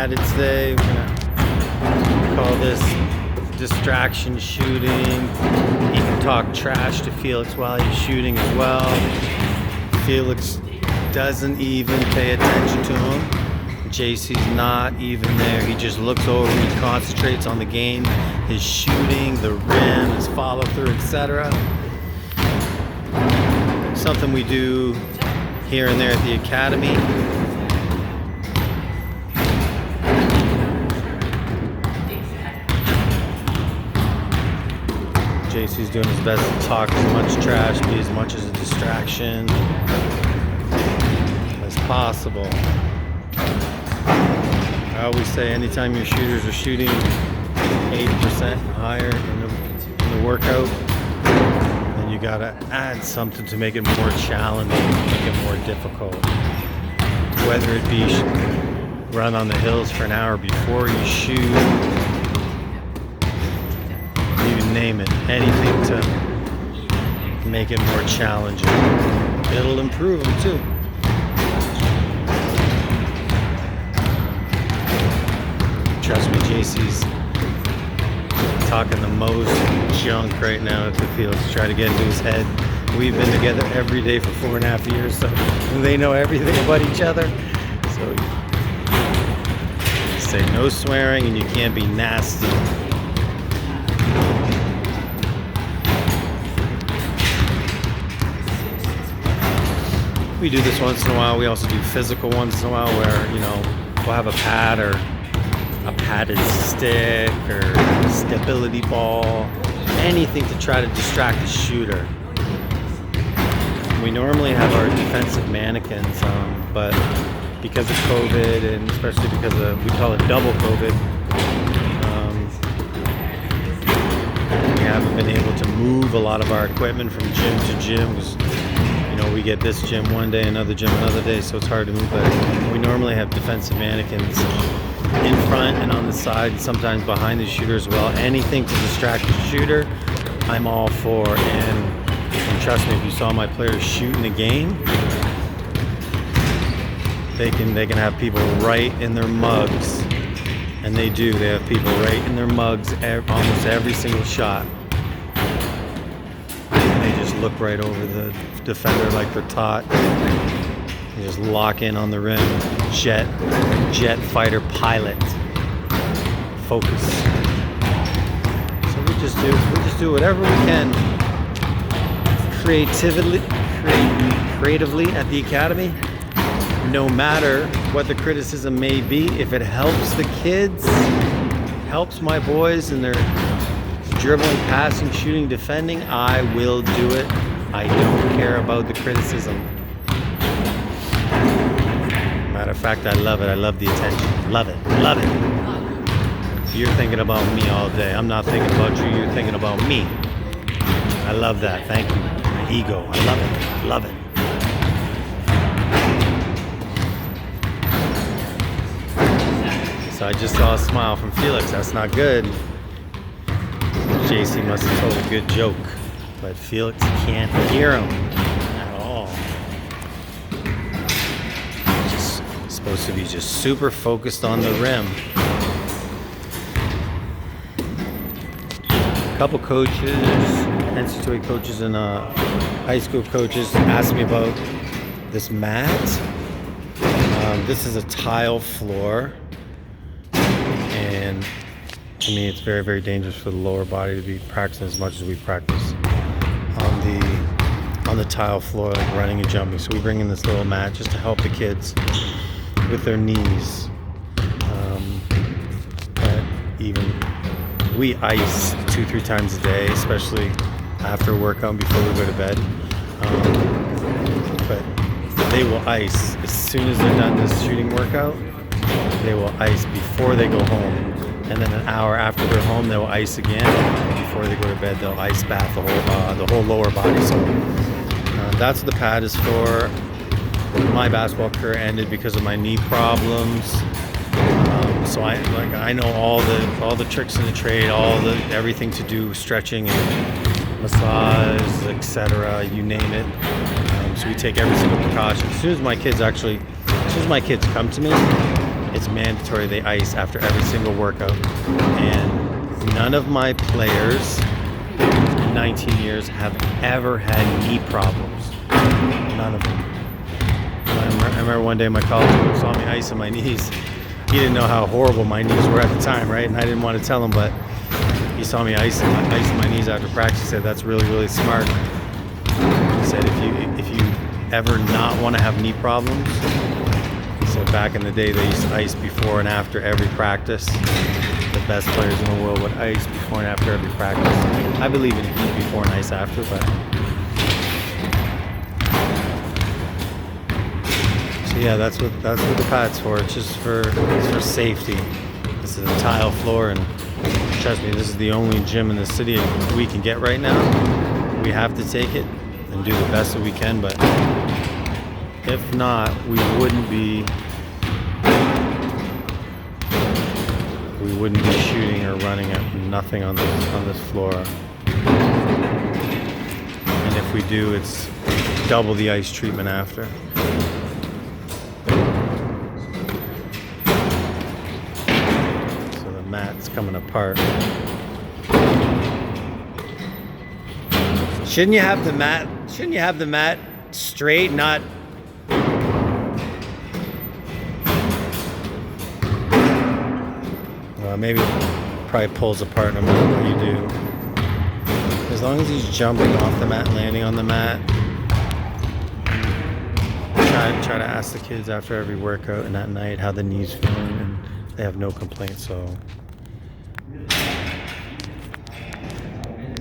padded today. We're gonna call this distraction shooting. He can talk trash to Felix while he's shooting as well. Felix doesn't even pay attention to him. JC's not even there. He just looks over, he concentrates on the game, his shooting, the rim, his follow through, etc. Something we do here and there at the academy. JC's doing his best to talk as much trash, be as much as a distraction as possible. I always say anytime your shooters are shooting 80% and higher in the workout, then you gotta add something to make it more challenging, make it more difficult. Whether it be run on the hills for an hour before you shoot, you name it, anything to make it more challenging. It'll improve them too. Trust me, JC's talking the most junk right now to Felix to try to get into his head. We've been together every day for 4.5 years, so they know everything about each other. So say no swearing and you can't be nasty. We do this once in a while. We also do physical once in a while where, we'll have a pad or a padded stick or a stability ball, anything to try to distract the shooter. We normally have our defensive mannequins, but because of COVID and especially because of, we call it double COVID, we haven't been able to move a lot of our equipment from gym to gym. We get this gym one day, another gym another day, so it's hard to move, but we normally have defensive mannequins in front and on the side, and sometimes behind the shooter as well. Anything to distract the shooter, I'm all for. And trust me, if you saw my players shoot in a game, they can have people right in their mugs, and they do. They have people right in their mugs almost every single shot. They just look right over the defender like they're taught. They just lock in on the rim. Jet fighter pilot. Focus. So we just do whatever we can creatively at the academy. No matter what the criticism may be, if it helps the kids, helps my boys in their dribbling, passing, shooting, defending, I will do it. I don't care about the criticism. Matter of fact, I love it. I love the attention. Love it. Love it. You're thinking about me all day. I'm not thinking about you. You're thinking about me. I love that. Thank you. My ego. I love it. Love it. So I just saw a smile from Felix. That's not good. JC must have told a good joke, but Felix can't hear him at all. Just supposed to be just super focused on the rim. A couple coaches, NCAA coaches and high school coaches asked me about this mat. This is a tile floor, and to me, it's very, very dangerous for the lower body to be practicing as much as we practice on the tile floor, like running and jumping. So we bring in this little mat just to help the kids with their knees. But even we ice 2-3 times a day, especially after a workout before we go to bed. But they will ice as soon as they're done this shooting workout. They will ice before they go home. And then an hour after they're home, they'll ice again. Before they go to bed, they'll ice bath the whole lower body. So that's what the pad is for. My basketball career ended because of my knee problems. So I know all the tricks in the trade, everything to do stretching and massage, etc. You name it. So we take every single precaution. As soon as my kids come to me, it's mandatory they ice after every single workout. And none of my players in 19 years have ever had knee problems. None of them. I remember one day my college coach saw me icing my knees. He didn't know how horrible my knees were at the time, right? And I didn't want to tell him, but he saw me icing my knees after practice. He said, "That's really, really smart." He said, if you ever not want to have knee problems, he said back in the day they used to ice before and after every practice. The best players in the world would ice before and after every practice. I believe in heat before and ice after, but so yeah, that's what the pad's for. It's just for safety. This is a tile floor, and trust me, this is the only gym in the city we can get right now. We have to take it and do the best that we can, but if not, we wouldn't be shooting or running at nothing on this floor. And if we do, it's double the ice treatment after. So the mat's coming apart. Shouldn't you have the mat straight, not maybe it probably pulls apart no matter what you do. As long as he's jumping off the mat and landing on the mat. Try to ask the kids after every workout and at night how the knee's feeling, and they have no complaints, so